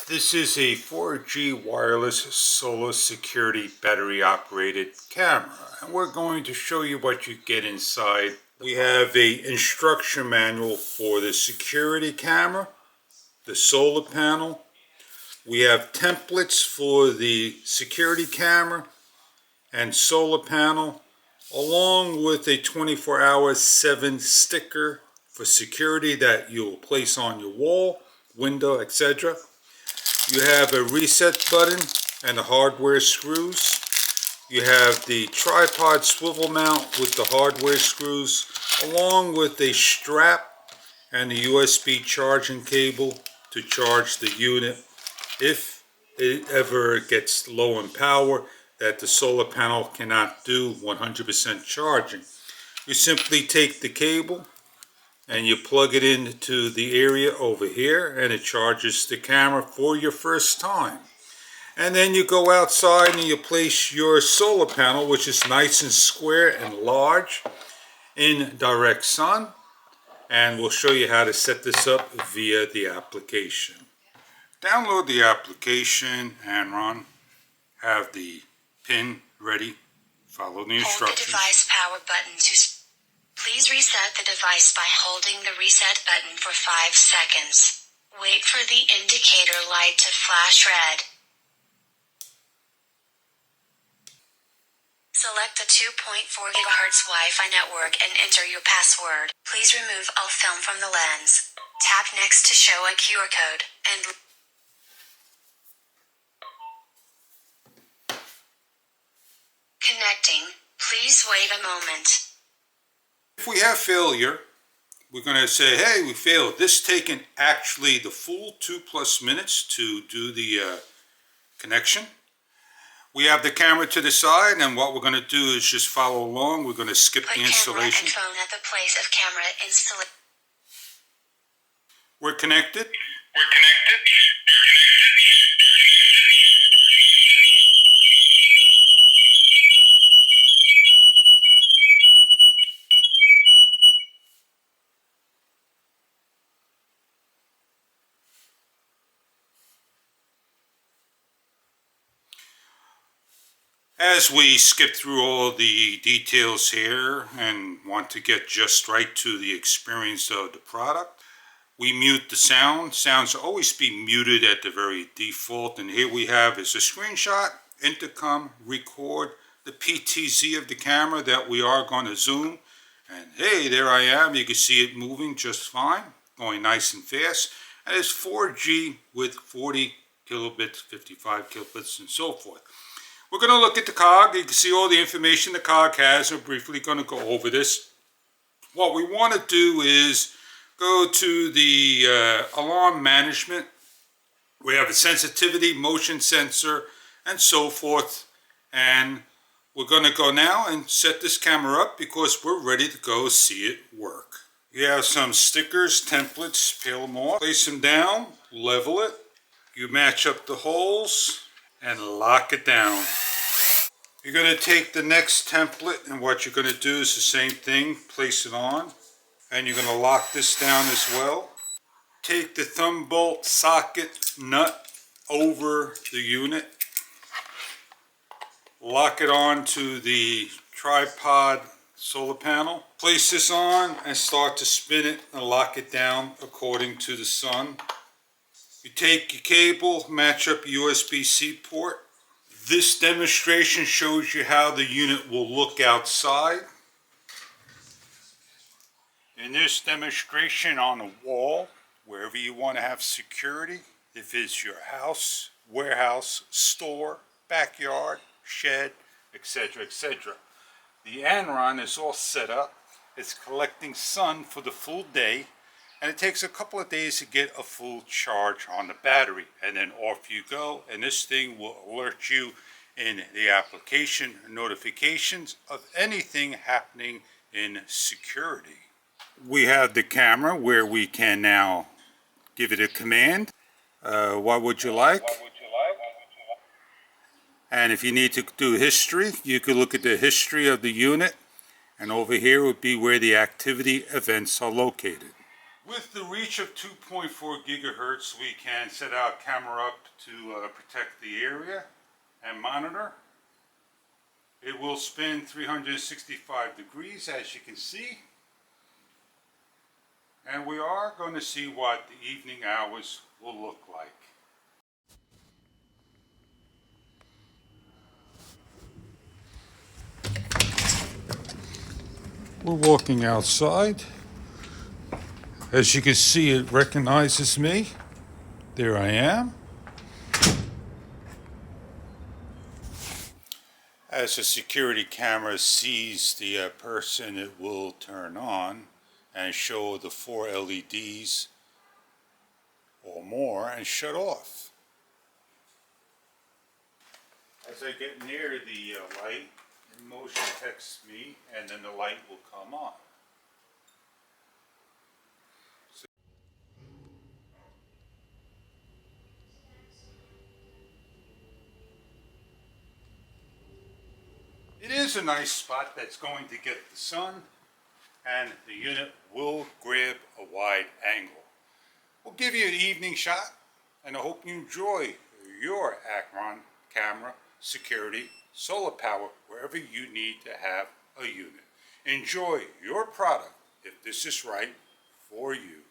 This is a 4G wireless solar security battery operated camera, and we're going to show you what you get inside. We have a instruction manual for the security camera, the solar panel. We have templates for the security camera and solar panel, along with a 24-hour 7 sticker for security that you'll place on your wall, window, etc. You have a reset button and the hardware screws. You have the tripod swivel mount with the hardware screws, along with a strap and a USB charging cable to charge the unit if it ever gets low in power that the solar panel cannot do 100% charging. You simply take the cable and you plug it into the area over here, and it charges the camera for your first time. And then you go outside and you place your solar panel, which is nice and square and large, in direct sun. And we'll show you how to set this up via the application. Download the application and have the pin ready. Follow the instructions. Hold the device power button to... Please reset the device by holding the reset button for 5 seconds. Wait for the indicator light to flash red. Select the 2.4 GHz Wi-Fi network and enter your password. Please remove all film from the lens. Tap next to show a QR code and... Connecting. Please wait a moment. If we have failure, we're going to say, hey, we failed. This taken actually the full 2+ minutes to do the connection. We have the camera to the side, and what we're going to do is just follow along. We're going to skip the installation. Put camera and phone at the place of camera installation. We're connected. As we skip through all the details here and want to get just right to the experience of the product, we mute the sound. Sounds always be muted at the very default. And here we have is a screenshot, intercom, record, the PTZ of the camera that we are going to zoom. And hey, there I am. You can see it moving just fine, going nice and fast. And it's 4G with 40 kilobits, 55 kilobits, and so forth. We're going to look at the cog. You can see all the information the cog has. We're briefly going to go over this. What we want to do is go to the alarm management. We have a sensitivity, motion sensor, and so forth. And we're going to go now and set this camera up because we're ready to go see it work. You have some stickers, templates, peel them off, place them down, level it. You match up the holes and lock it down. You're going to take the next template, and what you're going to do is the same thing, place it on, and you're going to lock this down as well. Take the thumb bolt socket nut over the unit, lock it on to the tripod solar panel, place this on and start to spin it and lock it down according to the sun. You take your cable, match up USB-C port. This demonstration shows you how the unit will look outside. In this demonstration on a wall, wherever you want to have security, if it's your house, warehouse, store, backyard, shed, etc., etc. The Anron is all set up. It's collecting sun for the full day, and it takes a couple of days to get a full charge on the battery, and then off you go, and this thing will alert you in the application notifications of anything happening in security. We have the camera where we can now give it a command. What would you like? And if you need to do history, you could look at the history of the unit, and over here would be where the activity events are located. With the reach of 2.4 gigahertz, we can set our camera up to protect the area and monitor. It will spin 365 degrees, as you can see. And we are going to see what the evening hours will look like. We're walking outside. As you can see, it recognizes me. There I am. As the security camera sees the person, it will turn on and show the 4 LEDs or more and shut off. As I get near the light, it motion texts me and then the light will come on. It is a nice spot that's going to get the sun, and the unit will grab a wide angle. We'll give you an evening shot, and I hope you enjoy your Acron camera, security, solar power, wherever you need to have a unit. Enjoy your product if this is right for you.